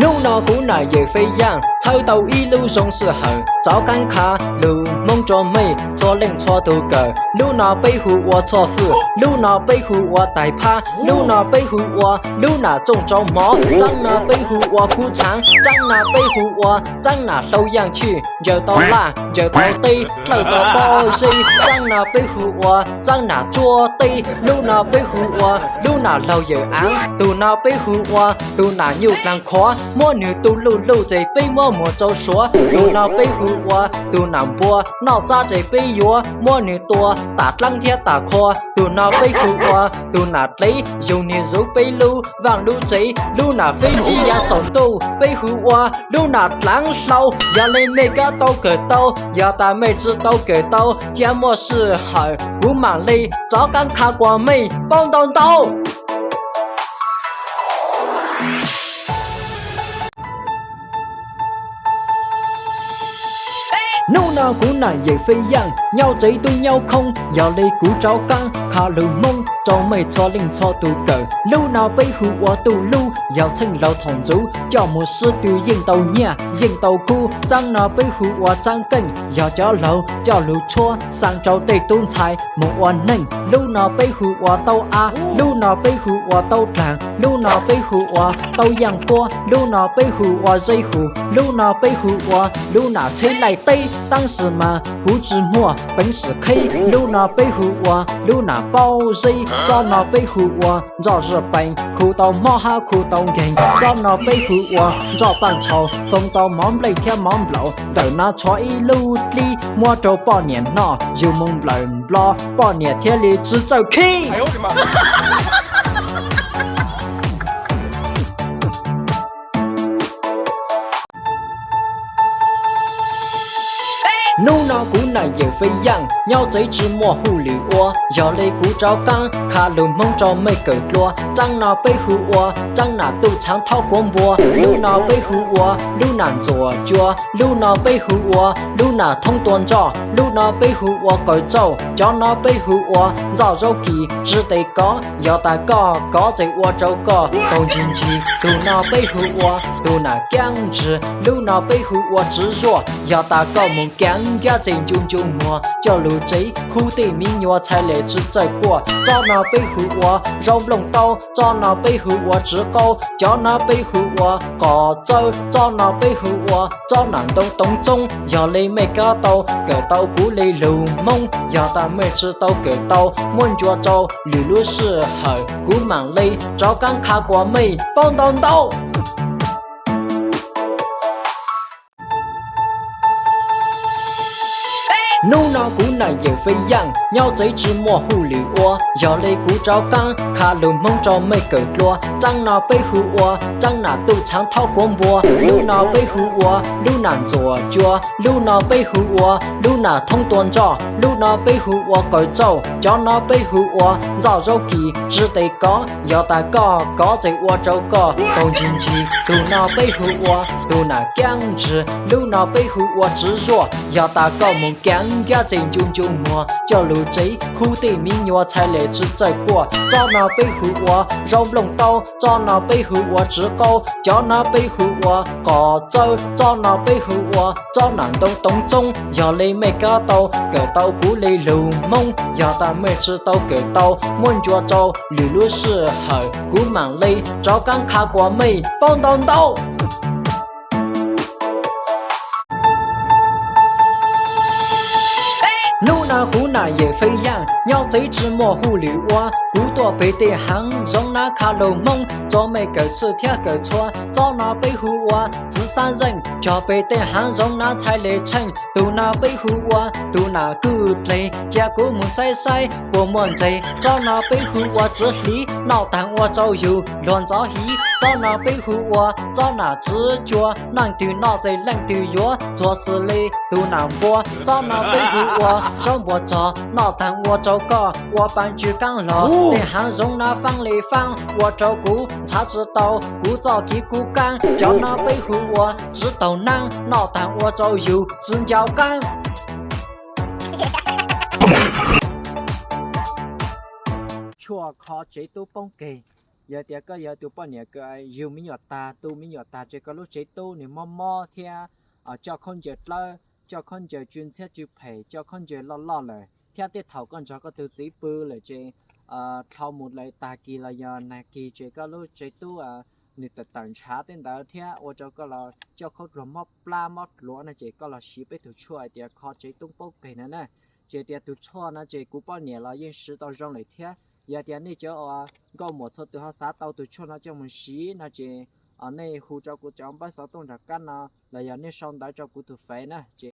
怒恼苦恼也飞扬，草道一路总是狠，照干卡路梦着美，错令错都够。路恼背负我错付，路恼背负我害怕，路恼背负我路恼中着魔，张那背负我苦长，张那背负我张那收样去，就到啦就到地，漏到波西，张那背负我张那捉地，路恼背负我路恼漏有昂，路恼背负我路恼nhiều càng khó，摸女tu路路在被摸摸着说，路恼背负我路恼波，闹扎在被约，摸女多打浪天打khó，路恼背负我路恼累，有你如被路望路贼，路恼飞机呀手都背负我路恼浪手，要你每个都给到，要大妹子都给到，节目是好不满力，早刚卡过妹帮到到。怒恼苦恼也飞扬，鸟贼都鸟空，要你鼓照刚，卡路梦，找没错令错都够，路恼背负我都路，要趁老同族，叫我是丢应到伢，应到哭，张恼背负我张根，要叫楼叫路错，上周得东财，梦我能，路恼背负我都啊，路恼背负我都长，路恼背负我都阳过，路恼背负我瑞虎，路恼背负我路恼车来对。当时嘛不知末本是 K， 路恼背负我路恼包谁，找恼背负我找日本，苦到冒哈苦到人，找恼背负我找半朝，风到忙累天忙不到那错一路里摸着包年闹，有梦不老包年天里只走 K。哎呦我的妈！怒恼苦恼也飞扬，鸟贼只摸狐狸窝，要你鼓照刚，卡路梦着没够多，张脑背负我，张那都常掏光波，路恼背负我，路难左脚，路恼背负我，路那通断着，路恼背负我改走，叫那背负我，绕绕机只得搞，要大搞搞在我周搞，东经济，路恼背负我，路那僵直，路恼背负我执着，要大搞梦僵。家真就摸，叫路贼虎的民药才来只在过，找那背负我绕不拢刀，找那背负我直高，叫那背负我搞走，找那背负我找南东中，要你没个到，个到鼓励流梦，要大妹子都个到，梦着走，旅路是好，古满累，找刚卡过妹，帮到到。怒恼苦恼也飞扬，鸟贼只摸狐狸窝，要你鼓照刚，卡路梦着没够多，张脑背负我，张那都常掏光波，路恼背负我，路难左脚，路恼背负我，路那通断着，路恼背负我改走，叫那背负我绕绕机只得搞，要大搞搞在我周搞，东经济，路恼背负我，路那僵直，路恼背负我执着，要大搞梦僵。家真就摸，叫路贼虎的民药才来只在过，找那背负我绕不拢刀，找那背负我直高，叫那背负我搞走，找那背负我找南东中，要你没个到，个到鼓励流梦，要大妹子都个到，梦着走，旅路是好，古满累，找刚卡过妹，帮到到。怒恼苦恼也飞扬，鸟贼只摸狐狸窝，古多背的行，容那卡路梦，做每个次贴个错，找那背负我，自杀人，叫背的行，容那才来成，都那背负我，都那骨累，结果木晒晒，不满贼，找那背负我自立，脑袋我早有乱糟稀，找那背负我，找那直觉，难丢脑贼难丢药，做事里都难播，找那背负我。让我找脑袋我找个，我搬去干了，你还容那放里放，我照顾才知道，鼓早给鼓干，叫那背负我知道难，脑袋我早有直交干。错靠这都帮给。giờ thì có giờ tụi bọn nhẹ cái dù mi nhỏ ta tu mi nhỏ ta chỉ có lúc chế tu thì mò theo cho con giờ lo cho con giờ chuyên xét chụp phải cho con giờ lo lại theo tiết thầu con cho có từ giấy bự lại chế thầu một lại ta kỳ là giờ này kỳ chỉ có lúc chế tu người ta tận trả tên đó theo ô cho có là cho con rồi mót pla mót lúa này chỉ có là xí bé tụi chuối thì khó chế tung bốc về nữa nè chế thì tụi chuối nó chế cú bao nhiêu là yên sử tao rong lại theo giờ thì anh cho có một số tụi họ xã tao tụi chuối nó cho mình xí nó chế ở đây khu cho cụ chọn bắt sáu tông ra căn là giờ này xong đã cho cụ tụi phải nè